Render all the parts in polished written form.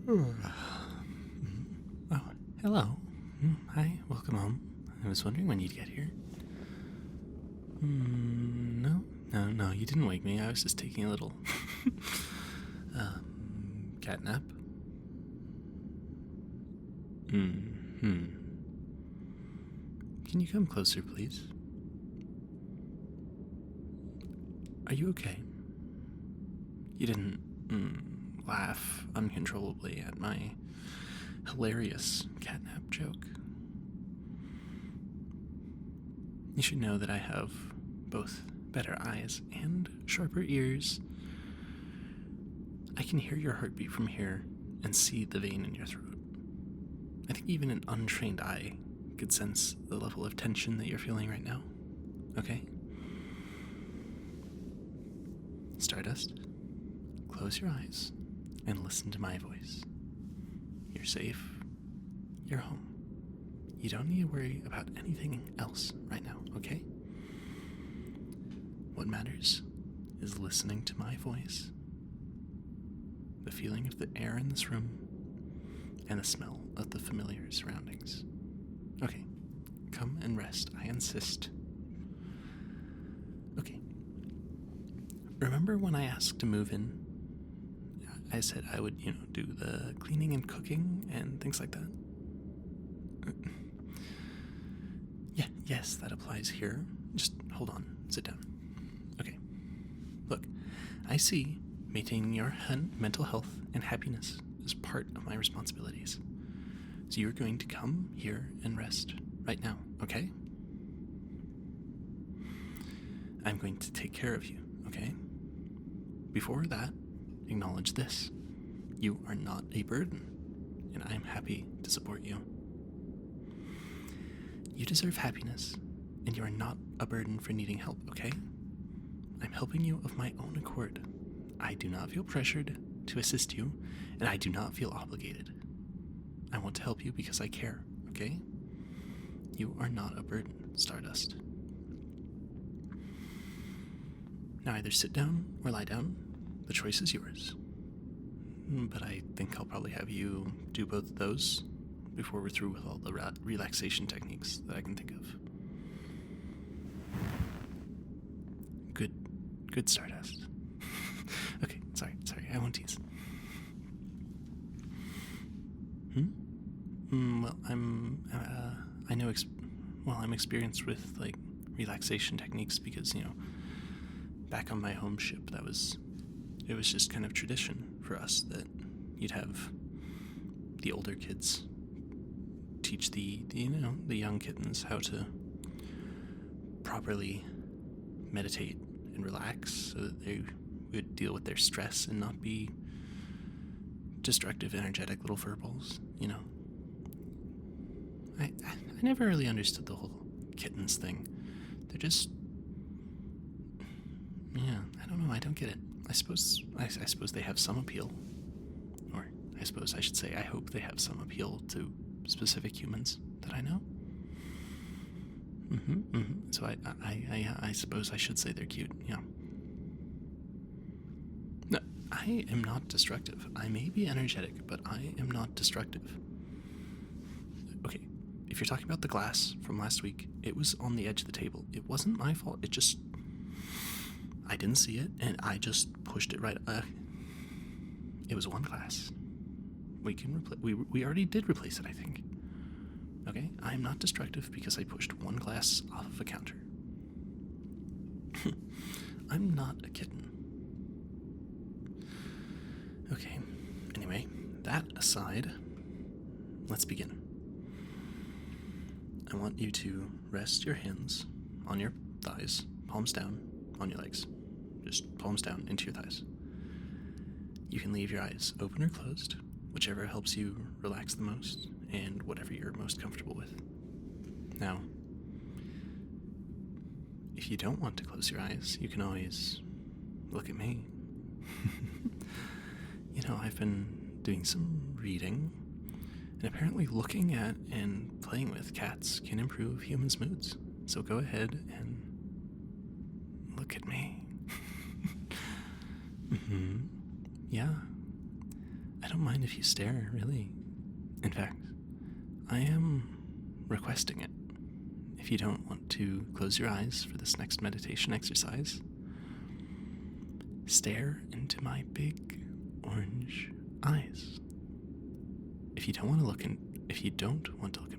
Oh, hello. Hi, welcome home. I was wondering when you'd get here. No, you didn't wake me. I was just taking a little cat nap. Can you come closer, please? Are you okay? You didn't laugh uncontrollably at my hilarious catnap joke. You should know that I have both better eyes and sharper ears. I can hear your heartbeat from here and see the vein in your throat. I think even an untrained eye could sense the level of tension that you're feeling right now. Okay? Stardust, close your eyes and listen to my voice. You're safe. You're home. You don't need to worry about anything else right now, okay? What matters is listening to my voice, the feeling of the air in this room, and the smell of the familiar surroundings. Okay, come and rest, I insist. Okay. Remember when I asked to move in? I said I would, do the cleaning and cooking and things like that. Yes, that applies here. Just hold on, sit down. Okay. Look, I see maintaining your mental health and happiness is part of my responsibilities. So you're going to come here and rest right now, okay? I'm going to take care of you, okay? Before that, acknowledge this. You are not a burden, and I'm happy to support you. You deserve happiness, and you are not a burden for needing help, okay? I'm helping you of my own accord. I do not feel pressured to assist you, and I do not feel obligated. I want to help you because I care, okay? You are not a burden, Stardust. Now either sit down or lie down. The choice is yours. But I think I'll probably have you do both of those before we're through with all the relaxation techniques that I can think of. Good Stardust. Okay, sorry, I won't tease. Well, I'm experienced with, relaxation techniques because, back on my home ship, it was just kind of tradition for us that you'd have the older kids teach the young kittens how to properly meditate and relax so that they would deal with their stress and not be destructive, energetic little furballs, I never really understood the whole kittens thing. They're just... I don't know, I don't get it. I suppose they have some appeal. Or I suppose I should say I hope they have some appeal to specific humans that I know. So I suppose I should say they're cute, yeah. No, I am not destructive. I may be energetic, but I am not destructive. Okay, if you're talking about the glass from last week, it was on the edge of the table. It wasn't my fault. I didn't see it, and I just pushed it right. It was one glass. We already did replace it, I think. Okay, I am not destructive because I pushed one glass off of a counter. I'm not a kitten. Okay, anyway, that aside, let's begin. I want you to rest your hands on your thighs, palms down, on your legs. Just palms down into your thighs. You can leave your eyes open or closed, whichever helps you relax the most, and whatever you're most comfortable with. Now, if you don't want to close your eyes, you can always look at me. I've been doing some reading, and apparently looking at and playing with cats can improve humans' moods. So go ahead and look at me. Yeah. I don't mind if you stare, really. In fact, I am requesting it. If you don't want to close your eyes for this next meditation exercise, stare into my big orange eyes. If you don't want to look in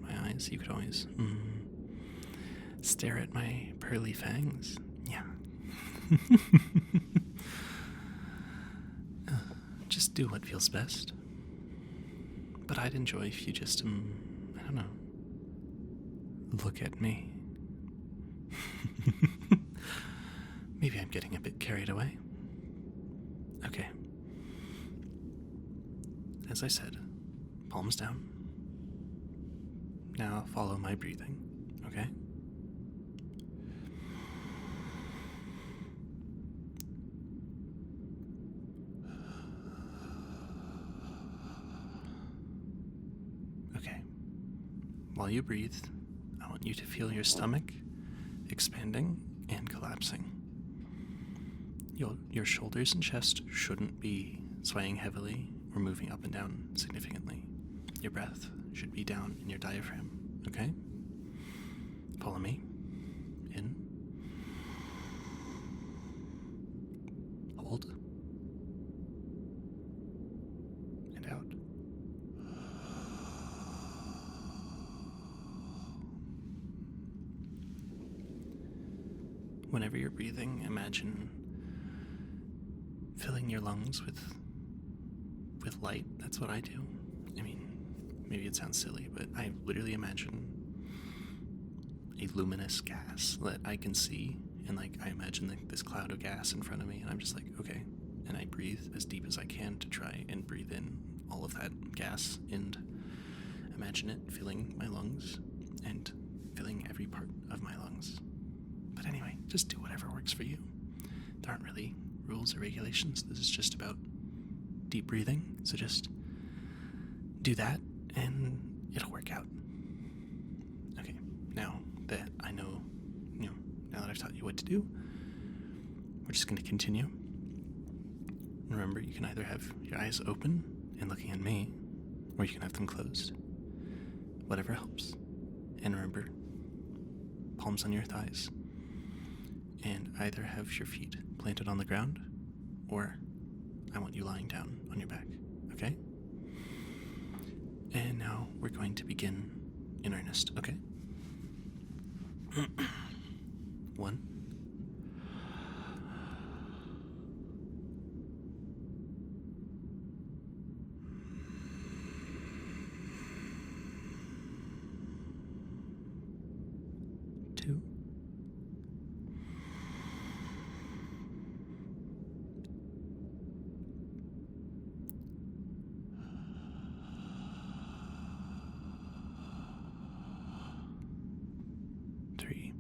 my eyes, you could always stare at my pearly fangs. Yeah. Just do what feels best. But I'd enjoy if you just, I don't know, look at me. Maybe I'm getting a bit carried away. Okay. As I said, palms down. Now follow my breathing, okay? Okay. While you breathe, I want you to feel your stomach expanding and collapsing. Your shoulders and chest shouldn't be swaying heavily or moving up and down significantly. Your breath should be down in your diaphragm, okay? Follow me. In. Hold. And out. Whenever you're breathing, imagine filling your lungs with light. That's what I do. I mean, maybe it sounds silly, but I literally imagine a luminous gas that I can see, and I imagine this cloud of gas in front of me, and I'm just like, okay, and I breathe as deep as I can to try and breathe in all of that gas, and imagine it filling my lungs and filling every part of my lungs. But anyway, just do whatever works for you. There aren't really rules or regulations. This is just about deep breathing, so just do that and it'll work out. Okay, now that I know, now that I've taught you what to do, we're just going to continue. Remember, you can either have your eyes open and looking at me, or you can have them closed. Whatever helps. And remember, palms on your thighs. And either have your feet planted on the ground, or I want you lying down on your back, okay? And now we're going to begin in earnest, okay? 1. 2. 3.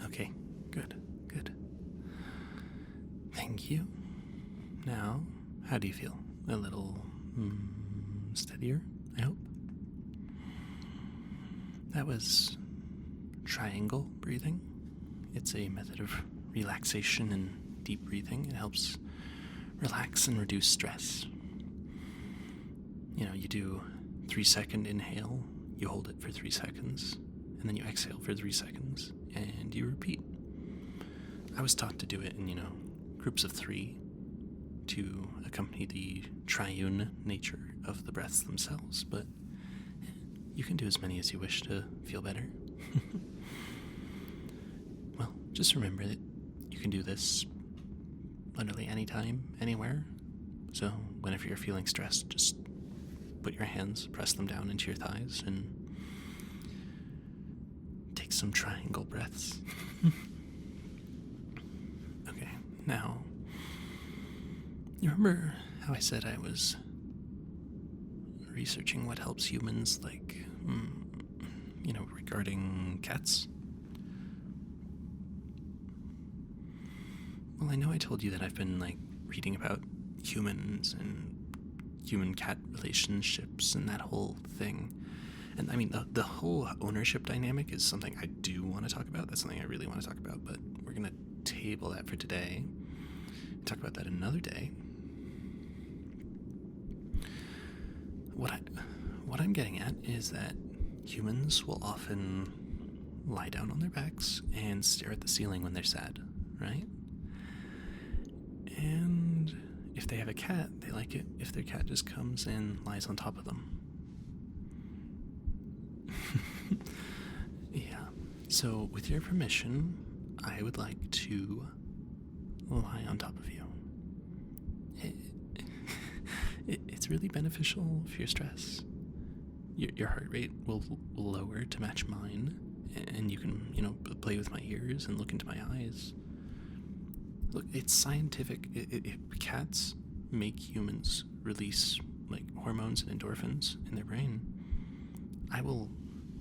Okay, good. Thank you. Now, how do you feel? A little steadier, I hope? That was triangle breathing. It's a method of relaxation and deep breathing. It helps relax and reduce stress. You do 3-second inhale, you hold it for 3 seconds, and then you exhale for 3 seconds, and you repeat. I was taught to do it in, groups of 3 to accompany the triune nature of the breaths themselves, but you can do as many as you wish to feel better. just remember that you can do this literally anytime, anywhere. So whenever you're feeling stressed, just put your hands, press them down into your thighs, and take some triangle breaths. Okay, now, you remember how I said I was researching what helps humans, like, regarding cats? Well, I know I told you that I've been, reading about humans and human-cat relationships and that whole thing. And, I mean, the whole ownership dynamic is something I do want to talk about. That's something I really want to talk about, but we're going to table that for today. Talk about that another day. What I'm getting at is that humans will often lie down on their backs and stare at the ceiling when they're sad, right? And if they have a cat, they like it if their cat just comes and lies on top of them. Yeah. So, with your permission, I would like to lie on top of you. It's really beneficial for your stress. Your heart rate will lower to match mine, and you can, play with my ears and look into my eyes. Look, it's scientific. Cats make humans release, hormones and endorphins in their brain. I will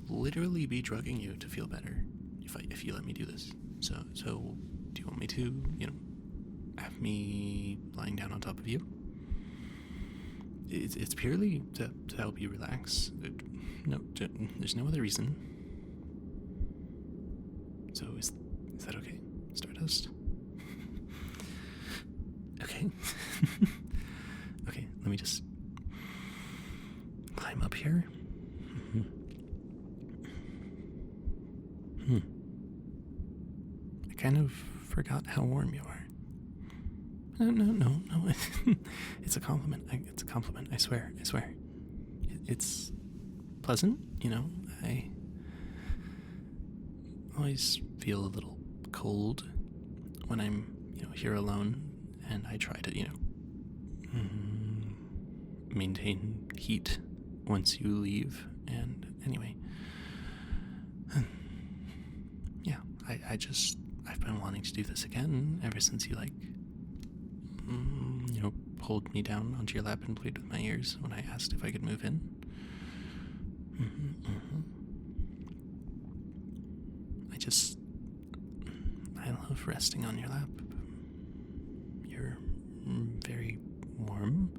literally be drugging you to feel better if you let me do this. So do you want me to, have me lying down on top of you? It's purely to help you relax. There's no other reason. So is that okay, Stardust? Okay. Okay, let me just climb up here. I kind of forgot how warm you are. No. It's a compliment. It's a compliment. I swear. It's pleasant, I always feel a little cold when I'm, here alone, and I try to, maintain heat once you leave. And anyway, yeah, I've been wanting to do this again ever since you, pulled me down onto your lap and played with my ears when I asked if I could move in. I love resting on your lap. You're very warm.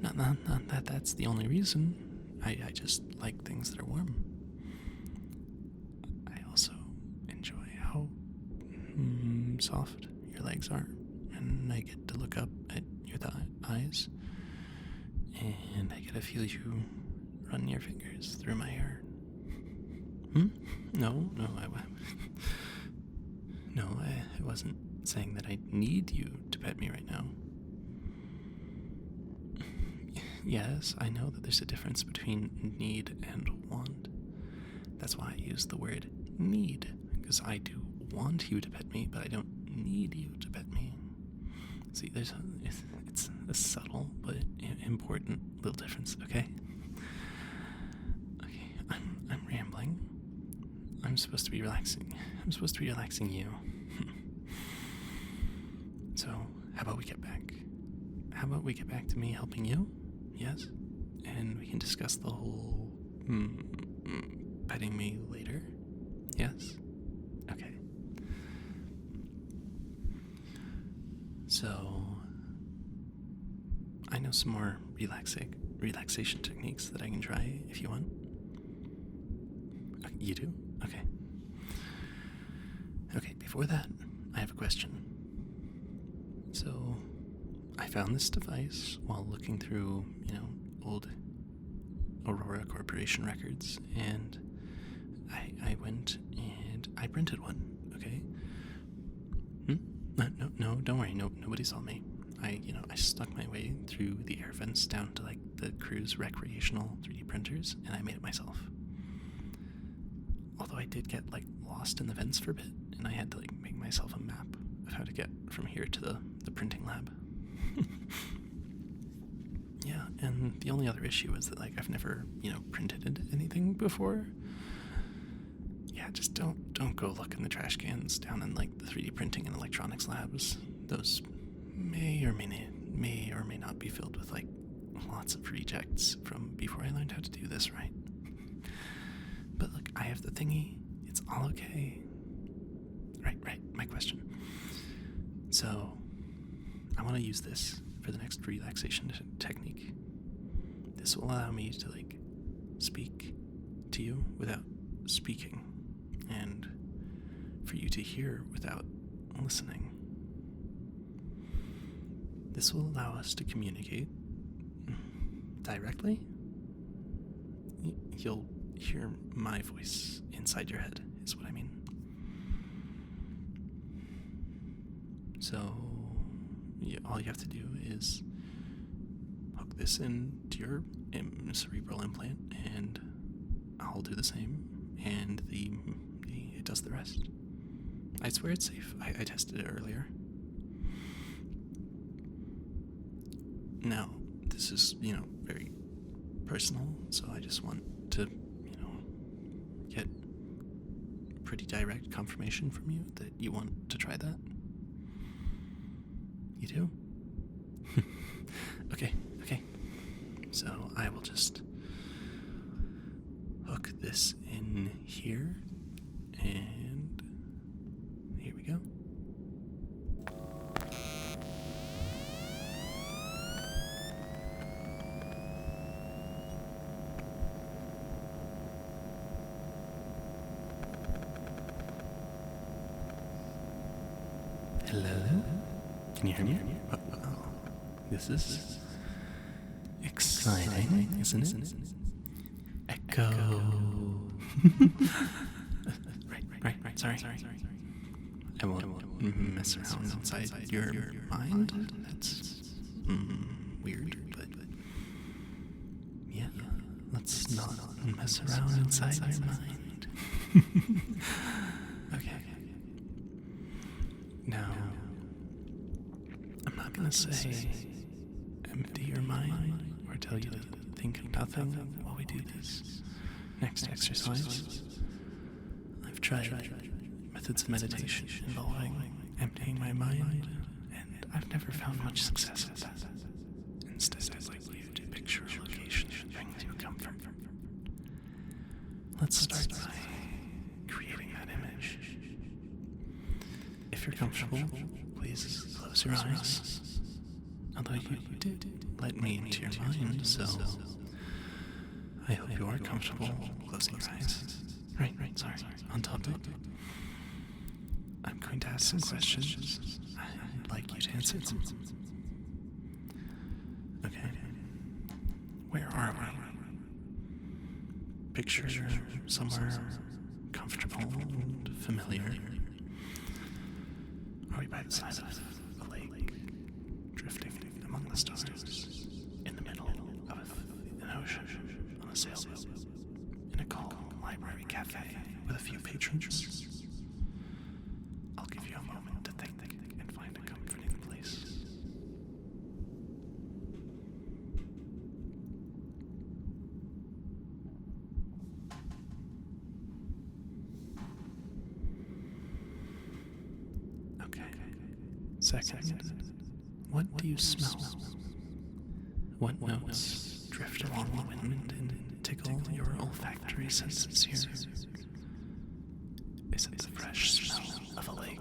Not that that's the only reason. I just like things that are warm. I also enjoy how soft your legs are, and I get to look up at your eyes, and I get to feel you run your fingers through my hair. No, I wasn't saying that I need you to pet me right now. Yes, I know that there's a difference between need and want. That's why I use the word need, because I do want you to pet me, but I don't need you to pet me. See, it's a subtle but important little difference, okay? Okay, I'm rambling. I'm supposed to be relaxing. I'm supposed to be relaxing you. So, how about we get back? How about we get back to me helping you? Yes? And we can discuss the whole petting me later? Yes? Okay. So, I know some more relaxation techniques that I can try if you want. You do? Okay. Okay, before that, I have a question. So, I found this device while looking through, old Aurora Corporation records, and I went and I printed one, okay? No, don't worry, nobody saw me. I snuck my way through the air vents down to, the crew's recreational 3D printers, and I made it myself. Although I did get, lost in the vents for a bit, and I had to like make myself a map of how to get from here to the printing lab. Yeah, and the only other issue is that like I've never, printed anything before. Yeah, just don't go look in the trash cans down in like the 3D printing and electronics labs. Those may or may not be filled with like lots of rejects from before I learned how to do this right. But look, I have the thingy. It's all okay. Right, my question. So, I want to use this for the next relaxation technique. This will allow me to like speak to you without speaking, and for you to hear without listening. This will allow us to communicate directly. You'll hear my voice inside your head, is what I mean. So, all you have to do is hook this into your cerebral implant, and I'll do the same, and it does the rest. I swear it's safe. I tested it earlier. Now, this is, very personal, so I just want to, get pretty direct confirmation from you that you want to try that. You do? Okay. So I will just hook this in here, and here we go. Hello? Can you hear me? This is exciting, isn't it? Echo. Right. Sorry. I won't mess around inside your mind. That's weird, but yeah, let's not mess around inside your mind. Okay. Now, I'm not gonna say empty your mind or tell you to think of nothing while we do this next exercise. I've tried methods of meditation involving emptying my mind, and I've never found much success with that. Instead, I'd like you to picture a location that brings you comfort. Let's start by creating that image. If you're comfortable, please close your eyes. Although you did let me into your mind, so I hope you are comfortable closing your eyes. Right, sorry. On topic. I'm going to ask some questions. I'd like you to answer them. Okay. Where are we? Picture somewhere comfortable and familiar. Are we by the side of a lake, drifting among the stars, in the middle of an ocean, on a sailboat, in a calm library cafe with a few patrons? I'll give you a moment to think and find a comforting place. Okay. Second, what do you smell? What notes drift along the wind and tickle your olfactory senses here? Is it the fresh smell of a lake?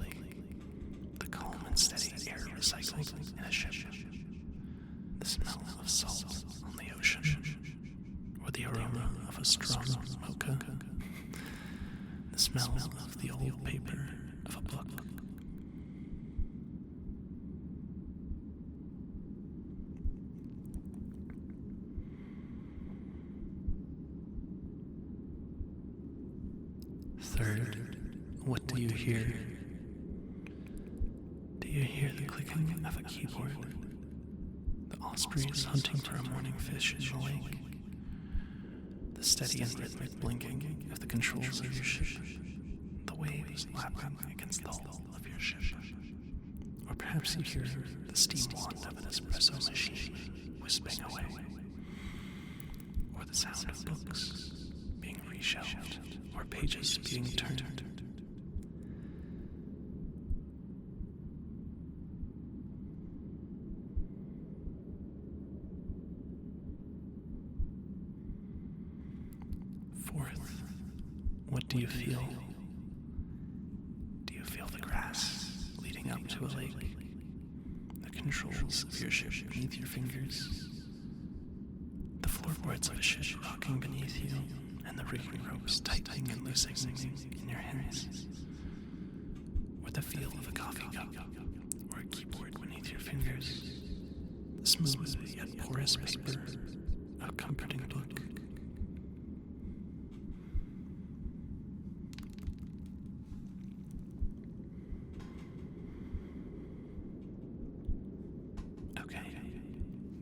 The calm and steady air recycled in a ship? The smell of salt on the ocean? Or the aroma of a strong mocha? The smell of the old paper of a book? Third, what do you hear? Do you hear the clicking of a keyboard? The ospreys hunting for a morning fish in the lake? The steady and rhythmic blinking of the controls of your ship? The waves lapping against against the hull of your ship. Or perhaps you hear the steam wand of an espresso machine wisping away. Or the sound of books being reshelved, or pages being turned. Fourth, what do you feel? Do you feel the grass leading up to a lake? The controls of your ship beneath your fingers? The floorboards of a ship rocking beneath you, and the rigging ropes tightening and loosening in your hands? Or the feel of a coffee cup, or a keyboard beneath your fingers? The smooth yet porous paper, a comforting book?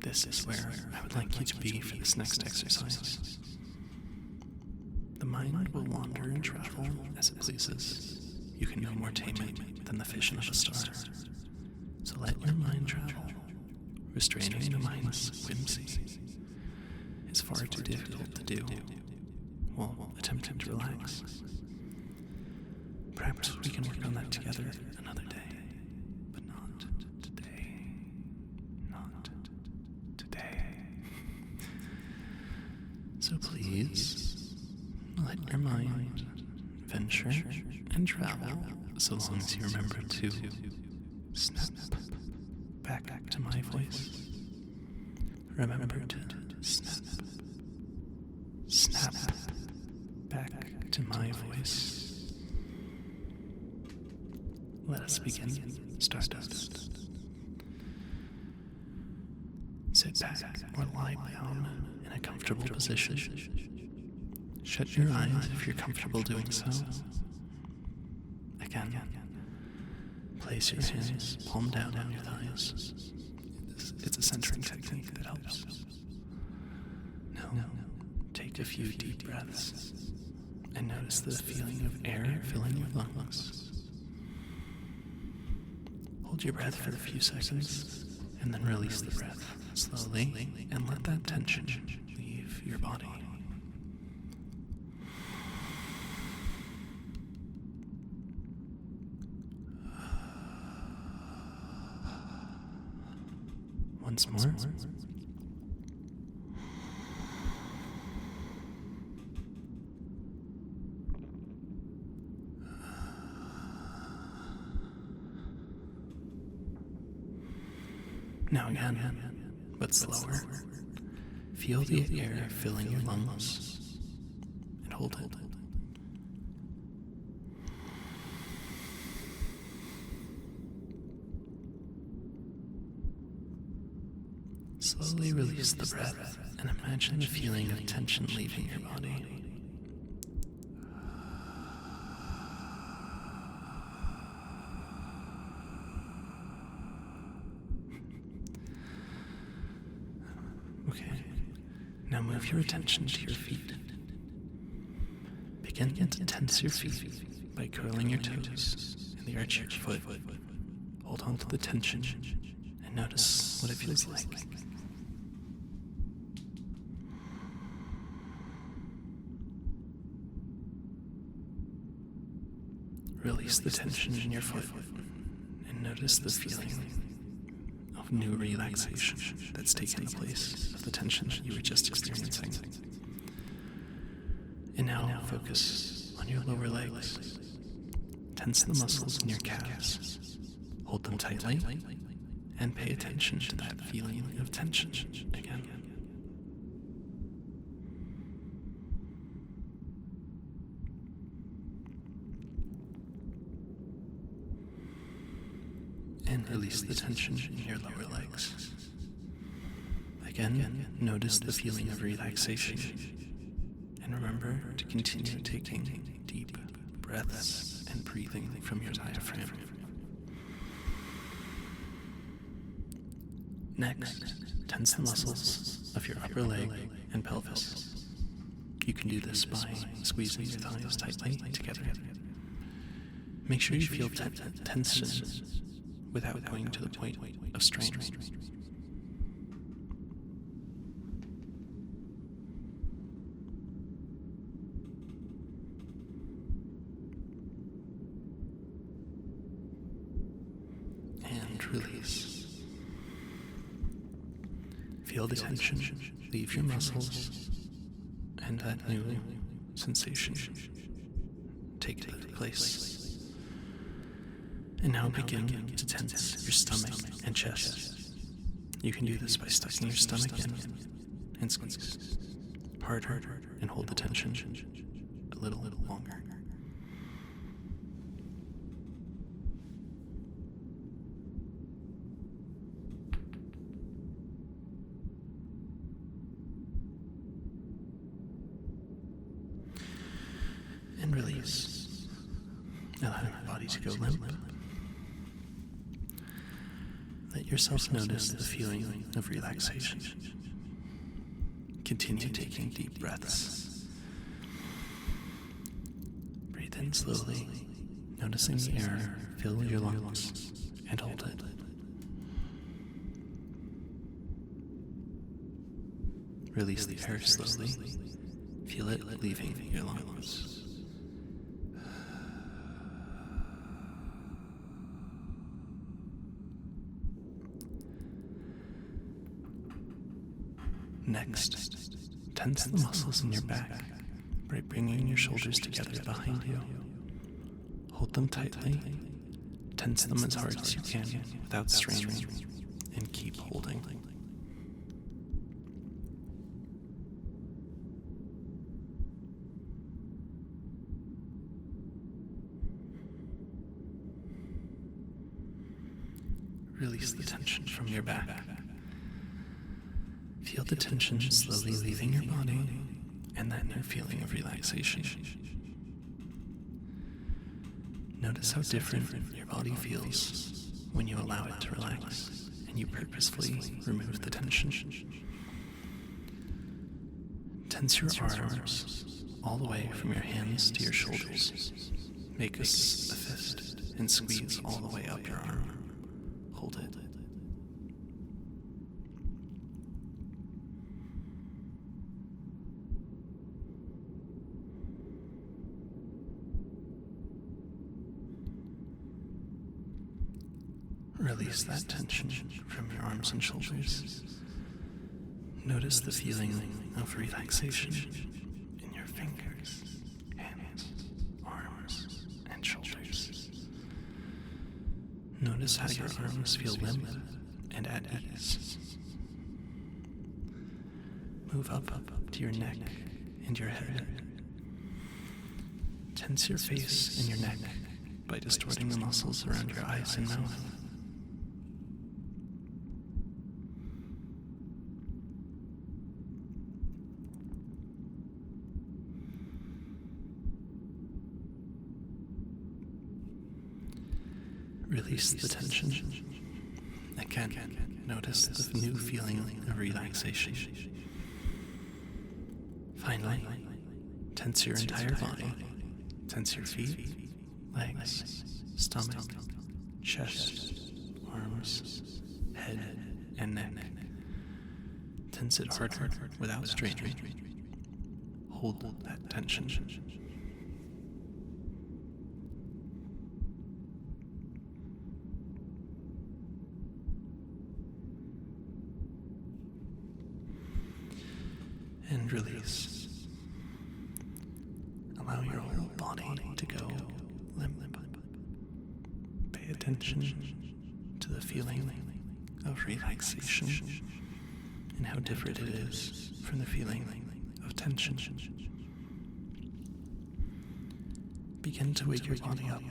This is where I would like you to be for this next exercise. The mind will wander and travel as it pleases. You can no more tame it than the vision of a star. So let your mind travel. Restraining the mind's whimsy is far too difficult to do while attempting to relax. Perhaps we can work on that together another day. So please, let your mind venture and travel so long as you remember to snap back to my voice. Remember to snap back to my voice. Let us begin, Stardust. Sit back or lie down in a comfortable position. Shut your eyes if you're comfortable doing so. Again, place your hands palm down on your thighs. It's a centering technique that helps. Now, take a few deep breaths and notice the feeling of air filling your lungs. Hold your breath for a few seconds and then release the breath slowly and let that tension leave your body. Once more. Now again, but slower. Feel the air filling your lungs and hold it. Slowly release the breath and imagine the feeling of tension leaving your body. Okay, now move your attention to your feet. Begin to tense your feet by curling your toes in the arch of your foot. Hold on to the tension and notice what it feels like. Release the tension in your foot and notice the feeling of new relaxation that's taken the place of the tension that you were just experiencing. And now focus on your lower legs. Tense the muscles in your calves. Hold them tightly and pay attention to that feeling of tension again. And release the tension in your lower legs. Again, notice the feeling of relaxation. And remember to continue taking deep breaths and breathing from your diaphragm. Next, tense the muscles of your upper leg and pelvis. You can do this by squeezing your thighs tightly together. Make sure you feel tension without going to the point of strain. And release. Feel the tension leave your muscles, and that new sensation take place. And now begin to tense your stomach and chest. You can do this by sucking your stomach in and squeeze harder and hold the tension a little longer. And release. Allow your body to go limp. Let yourself notice the feeling of relaxation. Continue taking deep breaths. Breathe in slowly, noticing the air fill your lungs, and hold it. Release the air slowly. Feel it leaving your lungs. Next, tense the muscles in your back by bringing your shoulders together behind you. Hold them tightly, tense them as hard as you can without straining, and keep holding. Release the tension from your back. Feel the tension slowly leaving your body, and that new feeling of relaxation. Notice how different your body feels when you allow it to relax, and you purposefully remove the tension. Tense your arms all the way from your hands to your shoulders. Make a fist and squeeze all the way up your arm. Hold it. Release that tension from your arms and shoulders. Notice the feeling of relaxation in your fingers, hands, arms, and shoulders. Notice how your arms feel limp and at ease. Move up to your neck and your head. Tense your face and your neck by distorting the muscles around your eyes and mouth. Release the tension. Again, notice the new feeling of relaxation. Finally, tense your entire body. Tense your feet, legs, stomach, chest, arms, head, and neck. Tense it harder without straining. Hold that tension. And release. Allow your whole body to go limp. Pay attention to the feeling of relaxation and how different it is from the feeling of tension. Begin to wake your body up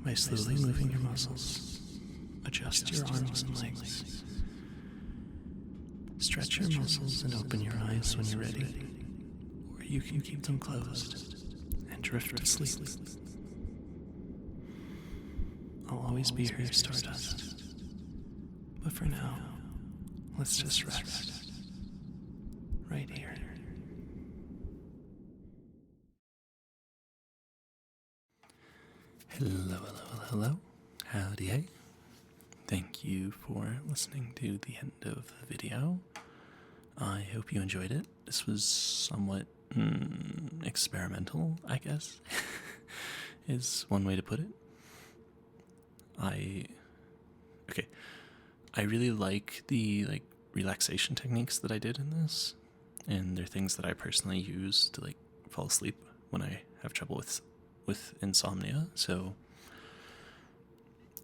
by slowly moving your muscles. Adjust your arms and legs. Stretch your muscles and open your eyes when you're ready, or you can keep them closed and drift to sleep. I'll always be here, Stardust. But for now, let's just rest. Right here. Hello, hello, hello. Howdy hey. Thank you for listening to the end of the video. I hope you enjoyed it. This was somewhat experimental, I guess, is one way to put it. I really like the relaxation techniques that I did in this, and they're things that I personally use to fall asleep when I have trouble with insomnia. So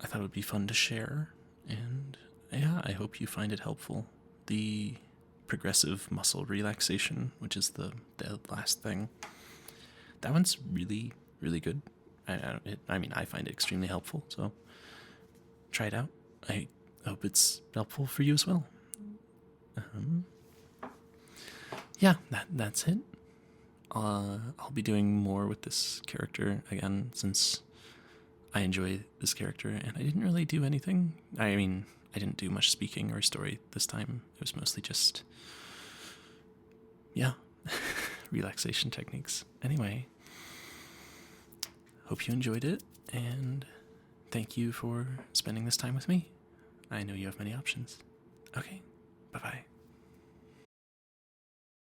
I thought it would be fun to share, and yeah, I hope you find it helpful. The progressive muscle relaxation, which is the last thing, that one's really, really good. I mean, I find it extremely helpful, so try it out. I hope it's helpful for you as well. Yeah, that's it. I'll be doing more with this character again, since I enjoy this character, and I didn't really do anything. I mean, I didn't do much speaking or story this time. It was mostly just, yeah, relaxation techniques. Anyway, hope you enjoyed it, and thank you for spending this time with me. I know you have many options. Okay, bye-bye.